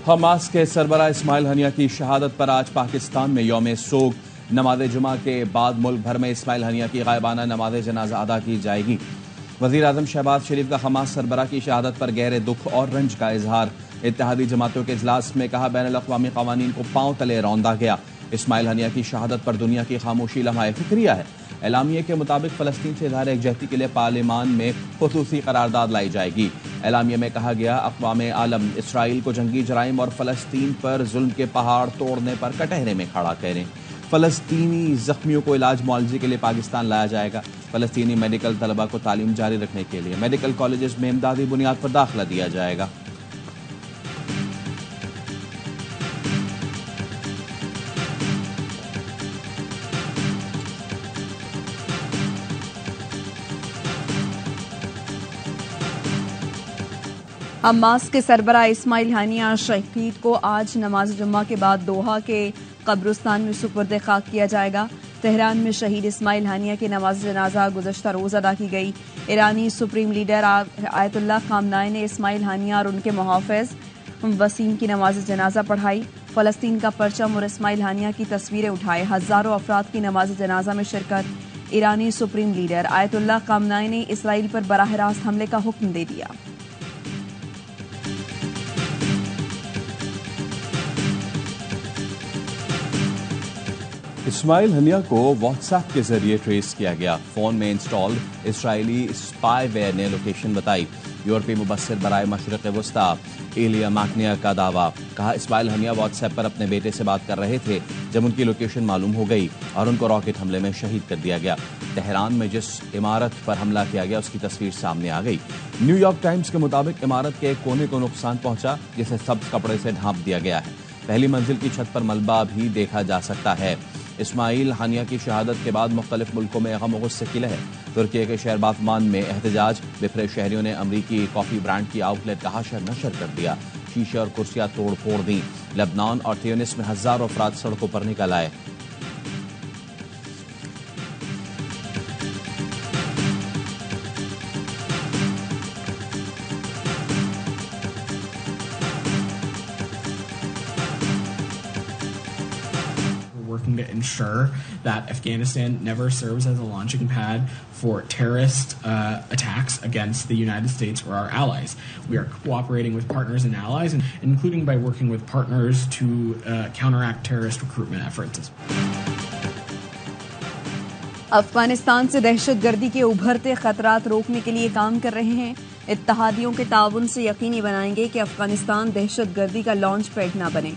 Hamas के सरबराह Ismail Haniyeh की शहादत पर आज पाकिस्तान में यौम सोग। नमाज जुमा के बाद मुल्क भर में इस्माइल हनिया की गायबाना नमाज जनाजा अदा की जाएगी। वज़ीर आज़म शहबाज शरीफ का हमास सरबराह की शहादत पर गहरे दुख और रंज का इजहार। इत्तेहादी जमातों के इजलास में कहा, बैनुल अक़वामी क़वानीन को पांव तले रौंदा गया। इस्माइल हनिया की शहादत पर दुनिया की खामोशी लम्हा फिक्रिया है। एलामिया के मुताबिक फ़लस्तीन से इज़हार यकजहती के लिए पार्लिमान में खुसूसी करारदाद लाई जाएगी। एलामिया में कहा गया, अक़वाम आलम इसराइल को जंगी जराइम और फ़लस्तीन पर जुल्म के पहाड़ तोड़ने पर कटहरे में खड़ा करें। फ़लस्तीनी ज़ख्मियों को इलाज मुआवजे के लिए पाकिस्तान लाया जाएगा। फ़लस्तीनी मेडिकल तलबा को तालीम जारी रखने के लिए मेडिकल कॉलेजेस में इमदादी बुनियाद पर दाखिला दिया जाएगा। हमास के सरबराह इस्माइल हनिया शहीद को आज नमाज जुम्मा के बाद दोहा के कब्रिस्तान में सुपुर्द खाक किया जाएगा। तेहरान में शहीद इस्माइल हनिया की नमाज जनाजा गुज़श्ता रोज़ अदा की गई। ईरानी सुप्रीम लीडर आयतुल्लाह खामनाई ने इस्माइल हनिया और उनके मुहाफ़िज़ वसीम की नमाज जनाजा पढ़ाई। फ़लस्तीन का परचम और इस्माइल हनिया की तस्वीरें उठाए। हज़ारों अफराद की नमाज जनाजा में शिरकत। ईरानी सुप्रीम लीडर आयतुल्लाह खामनाई ने इसराइल पर बराह रास्त हमले का हुक्म दे दिया। इस्माइल हनिया को व्हाट्सएप के जरिए ट्रेस किया गया। फोन में इंस्टॉल्ड इसराइली स्पाईवेयर ने लोकेशन बताई। यूरोपीय मुबस्सिर बराए मशरिक़ वस्ता एलिया मैकनिया का दावा। कहा, इस्माइल हनिया व्हाट्सएप पर अपने बेटे से बात कर रहे थे जब उनकी लोकेशन मालूम हो गई और उनको रॉकेट हमले में शहीद कर दिया गया। तेहरान में जिस इमारत पर हमला किया गया उसकी तस्वीर सामने आ गई। न्यूयॉर्क टाइम्स के मुताबिक इमारत के एक कोने को नुकसान पहुंचा जिसे सब्ज कपड़े से ढांप दिया गया है। पहली मंजिल की छत पर मलबा भी देखा जा सकता है। इस्माइल हनिया की शहादत के बाद मुख्तलिफ मुल्कों में गम और गुस्से की लहर। तुर्की के शहर बाफमान में एहतजाज। बिफरे शहरियों ने अमरीकी कॉफी ब्रांड की आउटलेट का हाशर नशर कर दिया। शीशे और कुर्सियां तोड़ फोड़ दी। लेबनान और ट्यूनिस में हजारों अफराद सड़कों पर निकल आए। Working to ensure that Afghanistan never serves as a launching pad for terrorist attacks against the United States or our allies. We are cooperating with partners and allies, and including by working with partners to counteract terrorist recruitment efforts. Afghanistan से दहशतगर्दी के उभरते खतरात रोकने के लिए काम कर रहे हैं। इत्तेहादियों के ताउन से यकीनी बनाएंगे कि अफगानिस्तान दहशतगर्दी का लॉन्च पैड न बने।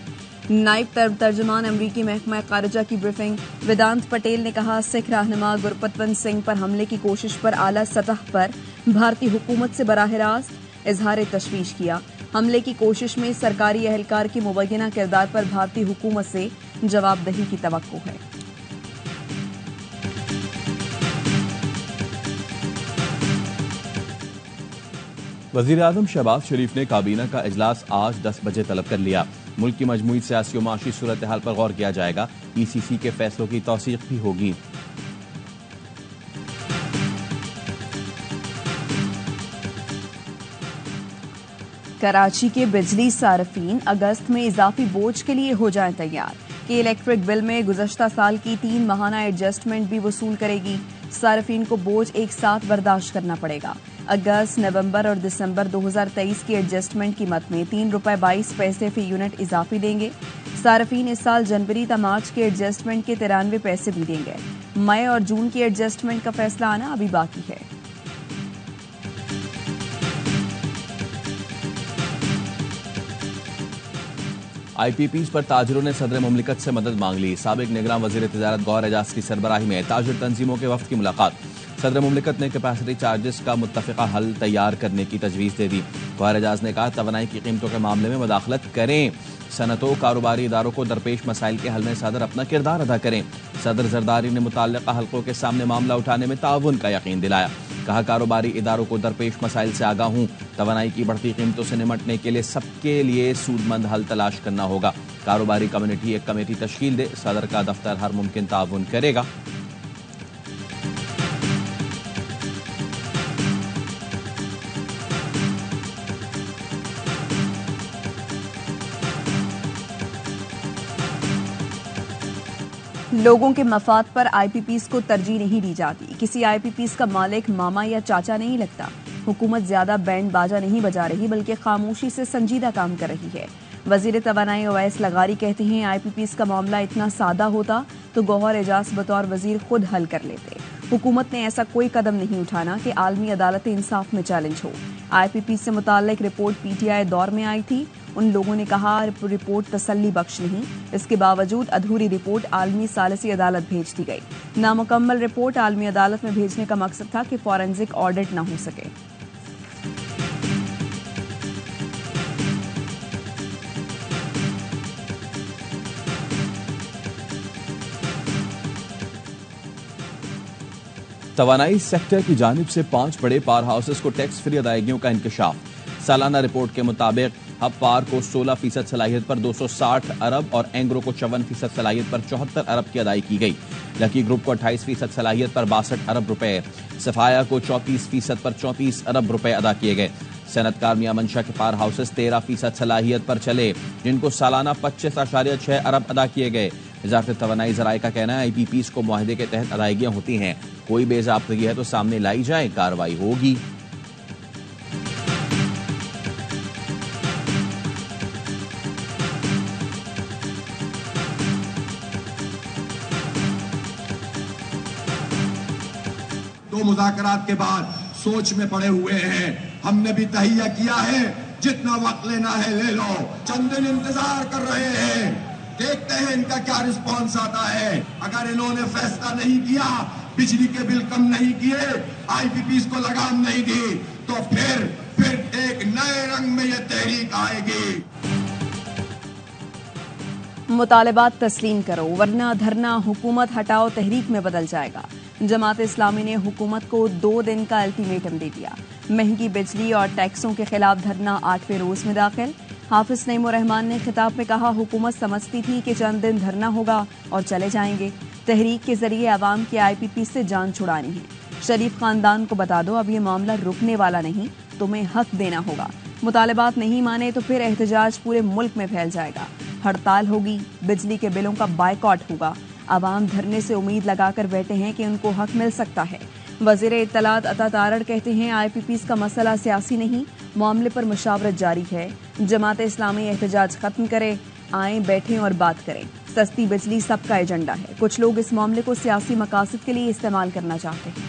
नायब तर्जुमान अमरीकी महकमा खारिजा की ब्रीफिंग। वेदांत पटेल ने कहा, सिख रहनुमा गुरपतवंत सिंह पर हमले की कोशिश पर आला सतह पर भारतीय हुकूमत से बराह रास्त इजहार तशवीश किया। हमले की कोशिश में सरकारी एहलकार की मुबैना किरदार पर भारतीय हुकूमत से जवाबदही की तवक्को है। वज़ीर आज़म शहबाज शरीफ ने काबीना का इजलास आज 10 बजे तलब कर लिया। मुल्क की मजमूई सियासी और माशी सूरत हाल पर गौर किया जाएगा। ईसीसी के फैसलों की तौसीक भी होगी। कराची के बिजली सार्फिन अगस्त में इजाफी बोझ के लिए हो जाएं तैयार। कि इलेक्ट्रिक बिल में गुज़श्ता साल की 3 माहाना एडजस्टमेंट भी वसूल करेगी। सार्फिन को बोझ एक साथ बर्दाश्त करना पड़ेगा। अगस्त, नवंबर और दिसंबर 2023 की एडजस्टमेंट कीमत में ₹3.22 फी यूनिट इजाफी देंगे। सार्फिन इस साल जनवरी ता मार्च के एडजस्टमेंट के 93 पैसे भी देंगे। मई और जून की एडजस्टमेंट का फैसला आना अभी बाकी है। IPPs पर ताजरों ने सदर मुमलिकत से मदद मांग ली। साबिक निगरान वज़ीर तिजारत गौहर एजाज की सरबराही में ताजिर तंजीमों के वफ्द की मुलाकात। सदर मुमलिकत ने कैपेसिटी चार्जेस का मुत्तफ़िका हल तैयार करने की तजवीज़ दे दी। गौहर एजाज ने कहा, तवानाई की कीमतों के मामले में मदाखलत करें। सनतों कारोबारी इदारों को दरपेश मसाइल के हल में सदर अपना किरदार अदा करें। सदर जरदारी ने मुताल्लिक़ा हल्कों के सामने मामला उठाने में ताउन का यकीन दिलाया। कहा, कारोबारी इदारों को दरपेश मसाइल से आगाह हूं। तवानाई की बढ़ती कीमतों से निमटने के लिए सबके लिए सूदमंद हल तलाश करना होगा। कारोबारी कम्युनिटी एक कमेटी तश्कील दे। सदर का दफ्तर हर मुमकिन ताउन करेगा। लोगों के मफाद पर आईपीपीज को तरजीह नहीं दी जाती। किसी आईपीपीज का मालिक मामा या चाचा नहीं लगता। हुकूमत ज्यादा बैंड बाजा नहीं बजा रही बल्कि खामोशी से संजीदा काम कर रही है। वजीर तवानाई ओवैस लगारी कहते हैं आईपीपीज का मामला इतना सादा होता तो गौहर एजाज बतौर वजीर खुद हल कर लेते। हुकूमत ने ऐसा कोई कदम नहीं उठाना कि आलमी अदालत इंसाफ में चैलेंज हो। आईपीपीज से मुताल्लिक रिपोर्ट पीटीआई दौर में आई थी। उन लोगों ने कहा रिपोर्ट तसल्ली बख्श नहीं। इसके बावजूद अधूरी रिपोर्ट आलमी सालिसी अदालत भेज दी गई। नामुकम्मल रिपोर्ट आलमी अदालत में भेजने का मकसद था कि फॉरेंसिक ऑडिट न हो सके। तवानाई सेक्टर की जानिब से 5 बड़े पावर हाउसेस को टैक्स फ्री अदायगियों का इंकशाफ। सालाना रिपोर्ट के मुताबिक हब पावर को 16% सलाहियत पर 260 अरब और एंग्रो को 54% सलाहियत पर 74 अरब की अदाई की गई। लकी ग्रुप को 28% सलाहियत पर 62 अरब रुपए, सफाया को 34% पर 34 अरब रुपए अदा किए गए। सनतकार मियां मंशा के पावर हाउसेस 13% सलाहियत पर चले, जिनको सालाना 25.6 अरब अदा किए गए। वजारत तवानाई ज़राए का कहना है आईपीपीज को मुआहदे के तहत अदायगियां होती हैं। कोई बेज़ाब्तगी है तो सामने लाई जाए, कार्रवाई होगी। दो मुज़ाकरात के बाद सोच में पड़े हुए हैं। हमने भी तहिया किया है, जितना वक्त लेना है ले लो। चंद दिन इंतजार कर रहे हैं, देखते हैं इनका क्या रिस्पॉन्स आता है। अगर इन्होंने फैसला नहीं किया, बिजली के बिल कम नहीं किए, आईपीपीज को लगाम नहीं दी, तो फिर एक नए रंग में ये तहरीक आएगी। मुतालबात तस्लीम करो वरना धरना हुकूमत हटाओ तहरीक में बदल जाएगा। जमात इस्लामी ने हुकूमत को 2 दिन का अल्टीमेटम दे दिया। महंगी बिजली और टैक्सों के खिलाफ धरना 8वें रोज में दाखिल। हाफिज नईमुर रहमान ने खिताब में कहा हुकूमत समझती थी कि चंद दिन धरना होगा और चले जाएंगे। तहरीक के जरिए आवाम की आईपीपी से जान छुड़ानी है। शरीफ खानदान को बता दो अब ये मामला रुकने वाला नहीं, तुम्हें हक देना होगा। मुतालबात नहीं माने तो फिर एहतजाज पूरे मुल्क में फैल जाएगा। हड़ताल होगी, बिजली के बिलों का बायकॉट होगा। आवाम धरने से उम्मीद लगाकर बैठे हैं कि उनको हक मिल सकता है। वजीर इत्तलात अता तारड़ कहते हैं आईपीपीज का मसला सियासी नहीं, मामले पर मुशावरत जारी है। जमात इस्लामी एहतजाज खत्म करे, आए बैठें और बात करें। सस्ती बिजली सबका एजेंडा है। कुछ लोग इस मामले को सियासी मकासद के लिए इस्तेमाल करना चाहते हैं।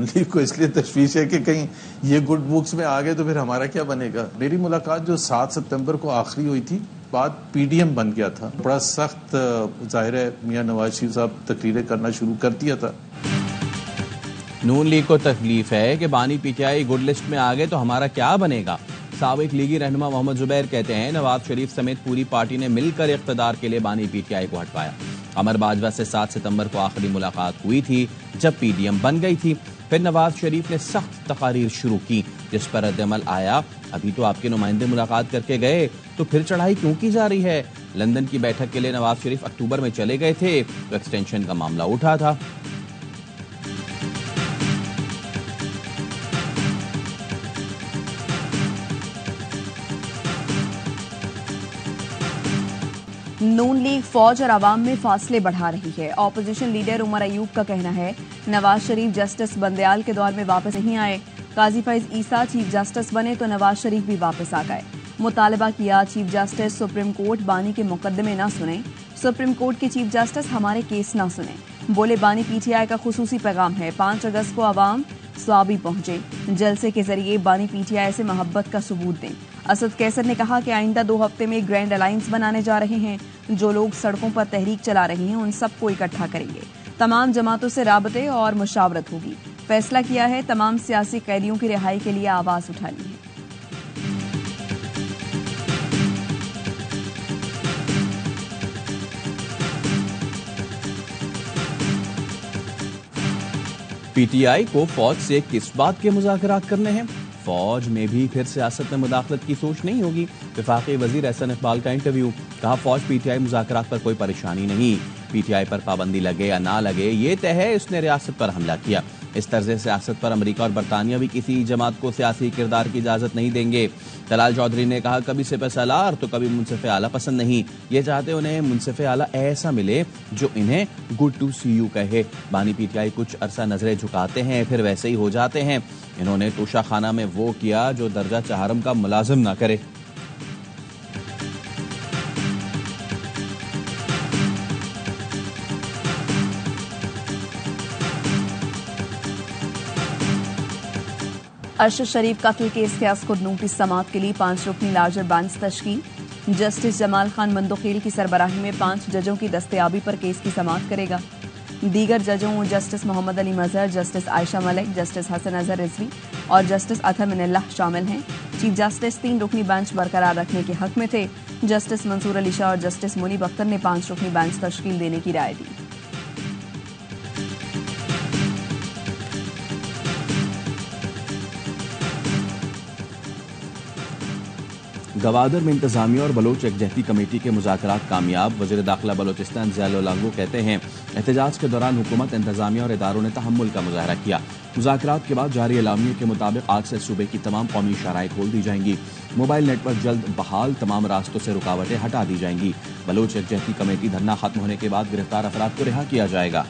लीग को इसलिए तशवीश है कि कहीं ये गुड बुक्स में आ गए तो फिर हमारा क्या बनेगा। मेरी मुलाकात जो 7 सितंबर को आखिरी हुई थी, बाद पीडीएम बन गया था। बड़ा सख्त जाहिर है मियां नवाज शरीफ साहब तकरीरें करना शुरू कर दिया था। नून लीग को तकलीफ है कि बानी पीटीआई गुड लिस्ट में आ गए तो हमारा क्या बनेगा। साबिक लीगी रहनुमा मोहम्मद जुबैर कहते हैं नवाज शरीफ समेत पूरी पार्टी ने मिलकर इख्तदार के लिए बानी पीटीआई को हटवाया। अमर बाजवा से 7 सितंबर को आखिरी मुलाकात हुई थी जब पीडीएम बन गई थी। फिर नवाज शरीफ ने सख्त तकारीर शुरू की जिस पर रद्दअमल आया। अभी तो आपके नुमाइंदे मुलाकात करके गए तो फिर चढ़ाई क्यों की जा रही है। लंदन की बैठक के लिए नवाज शरीफ अक्टूबर में चले गए थे तो एक्सटेंशन का मामला उठा था। नून लीग फौज और आवाम में फासले बढ़ा रही है। ऑपोजिशन लीडर उमर अयूब का कहना है नवाज शरीफ जस्टिस बंदयाल के दौर में वापस नहीं आए। काजी फैज ईसा चीफ जस्टिस बने तो नवाज शरीफ भी वापस आ गए। मुतालबा किया चीफ जस्टिस सुप्रीम कोर्ट बानी के मुकदमे न सुने। सुप्रीम कोर्ट के चीफ जस्टिस हमारे केस न सुने। बोले बानी पीटीआई का खुसूसी पैगाम है। 5 अगस्त को आवाम स्वाबी पहुंचे। जलसे के जरिए बानी पीटीआई से मोहब्बत का सबूत दें। असद कैसर ने कहा कि आइंदा 2 हफ्ते में ग्रैंड अलायंस बनाने जा रहे हैं। जो लोग सड़कों पर तहरीक चला रहे हैं उन सबको इकट्ठा करेंगे। तमाम जमातों से राबते और मुशावरत होगी। फैसला किया है तमाम सियासी कैदियों की रिहाई के लिए आवाज उठानी है। पीटीआई को फौज से किस बात के मुज़ाकरात करने हैं। फौज में भी फिर सियासत में मुदाखलत की सोच नहीं होगी। वफाकी वजीर एहसन इकबाल का इंटरव्यू, कहा फौज पीटीआई मुज़ाकरात पर कोई परेशानी नहीं। पीटीआई पर पाबंदी लगे या ना लगे ये तय है, उसने रियासत पर हमला किया। इस तर्ज सियासत पर अमेरिका और बरतानिया भी किसी जमात को सियासी किरदार की इजाजत नहीं देंगे। तलाल चौधरी ने कहा, कभी सिपह सलार तो कभी मुंसिफ आला पसंद नहीं, ये चाहते उन्हें मुंसिफ आला ऐसा मिले जो इन्हें गुड टू सी यू कहे। बानी पीटीआई कुछ अरसा नजरें झुकाते हैं फिर वैसे ही हो जाते हैं। इन्होंने तोशा खाना में वो किया जो दर्जा चहारम का मुलाजिम ना करे। अरशद शरीफ कत्ल केस के खुद नोटिस समाअत के लिए 5 रुकनी लार्जर बेंच तश्कील। जस्टिस जमाल खान मंदोखेल की सरबराही में 5 जजों की दस्तयाबी पर केस की समाअत करेगा। दीगर जजों जस्टिस मोहम्मद अली मजहर, जस्टिस आयशा मलिक, जस्टिस हसन अजहर रिजवी और जस्टिस अतहर मिनल्लाह शामिल हैं। चीफ जस्टिस 3 रुकनी बेंच बरकरार रखने के हक में थे। जस्टिस मंसूर अली शाह और जस्टिस मुनीब अख्तर ने 5 रुकनी बेंच तश्कील देने की राय दी। गवादर में इंतजामिया और बलोच एकजहती कमेटी के मुज़ाकरात कामयाब। वज़ीर दाखिला बलोचिस्तान ज़ियाउल लागू कहते हैं, एहतजाज के दौरान हुकूमत, इंतजामिया और इदारों ने तहम्मुल का मुजाहरा किया। मुज़ाकरात के बाद जारी एलामिये के मुताबिक आज से सूबे की तमाम कौमी शराइ खोल दी जाएंगी। मोबाइल नेटवर्क जल्द बहाल, तमाम रास्तों से रुकावटें हटा दी जाएंगी। बलोच एकजहती कमेटी धरना खत्म होने के बाद गिरफ्तार अफराद को रिहा किया जाएगा।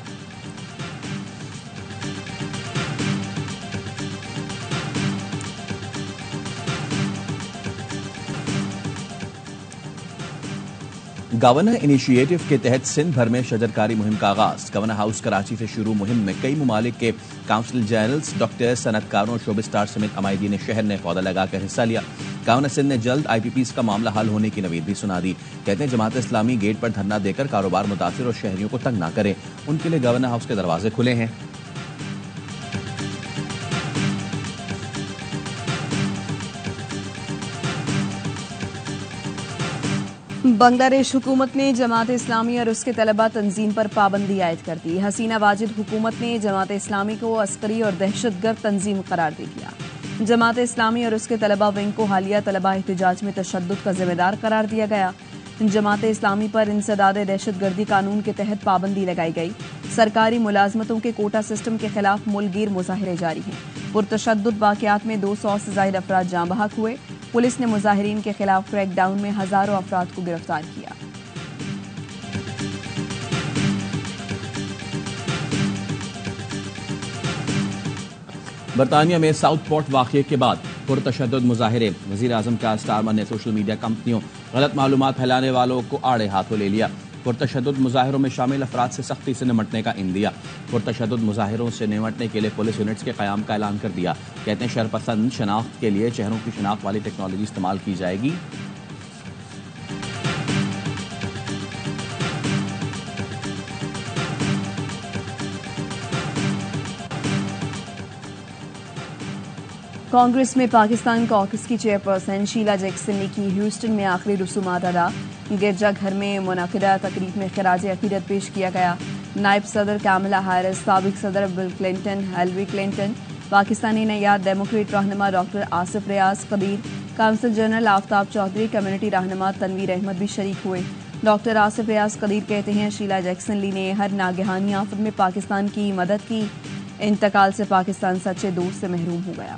गवर्नर इनिशिएटिव के तहत सिंध भर में शजरकारी मुहिम का आगाज। गवर्नर हाउस कराची से शुरू मुहिम में कई ममालिक के काउंसिल जनरल्स, डॉक्टर, सनतकारों, शोबे स्टार समेत अमायदीन शहर ने पौधा लगाकर हिस्सा लिया। गवर्नर सिंध ने जल्द IPPs का मामला हल होने की नवीद भी सुना दी। कहते हैं, जमात इस्लामी गेट पर धरना देकर कारोबार मुतासिर और शहरियों को तंग ना करे, उनके लिए गवर्नर हाउस के दरवाजे खुले हैं। बांग्लादेश हुकूमत ने जमात इस्लामी और उसके तलबा तंजीम पर पाबंदी आयद कर दी। हसीना वाजिद हुकूमत ने जमात इस्लामी को अस्करी और दहशतगर्द तंजीम करार दे दिया। जमात इस्लामी और उसके तलबा विंग को हालिया तलबा एहतजाज में तशद्दुद का जिम्मेदार करार दिया गया। जमात इस्लामी पर इंसदाद दहशतगर्दी कानून के तहत पाबंदी लगाई गई। सरकारी मुलाजमतों के कोटा सिस्टम के खिलाफ मुल्कगीर मुजाहरे जारी हैं। पुरतशद्दुद वाक़यात में 200 से ज़ायद अफराद जाँ बहक हुए। पुलिस ने मुजाहिरीन के खिलाफ क्रैकडाउन में हजारों अफराद को गिरफ्तार किया। बरतानिया में साउथ पोर्ट वाक़ये के बाद पुरतशद्दुद मुजाहिरे। वज़ीर आज़म का स्टारमर ने सोशल मीडिया कंपनियों, गलत मालूमात फैलाने वालों को आड़े हाथों ले लिया। पुरतशद्दुद मुजाहिरों में शामिल अफराद से सख्ती से निमटने का इंदिया। पुरतशद्दुद मुजाहिरों से निमटने के लिए पुलिस यूनिट्स के क़याम का ऐलान कर दिया। कहते हैं, शरपसंद शनाख्त के लिए चेहरों की शनाख्त वाली टेक्नोलॉजी इस्तेमाल की जाएगी। कांग्रेस में पाकिस्तान कॉकस की चेयरपर्सन शीला जैक्सन ने की ह्यूस्टन में आखिरी रसूमात अदा। गिरजाघर में मुनाकिदा तकरीब में खिराज अकीदत पेश किया गया। नायब सदर कामला हैरिस, साबिक सदर Bill Clinton, Hillary Clinton, Pakistani नयाद डेमोक्रेट रहनुमा doctor Asif Riaz Kabir, council general Aftab Chaudhry, community रहनुमा तनवीर अहमद भी शरीक हुए। डॉक्टर आसिफ रियाज कबीर कहते हैं, शीला जैक्सन ली ने हर नागहानी आफत में पाकिस्तान की मदद की। इंतकाल से पाकिस्तान सच्चे दोस्त से महरूम हो गया।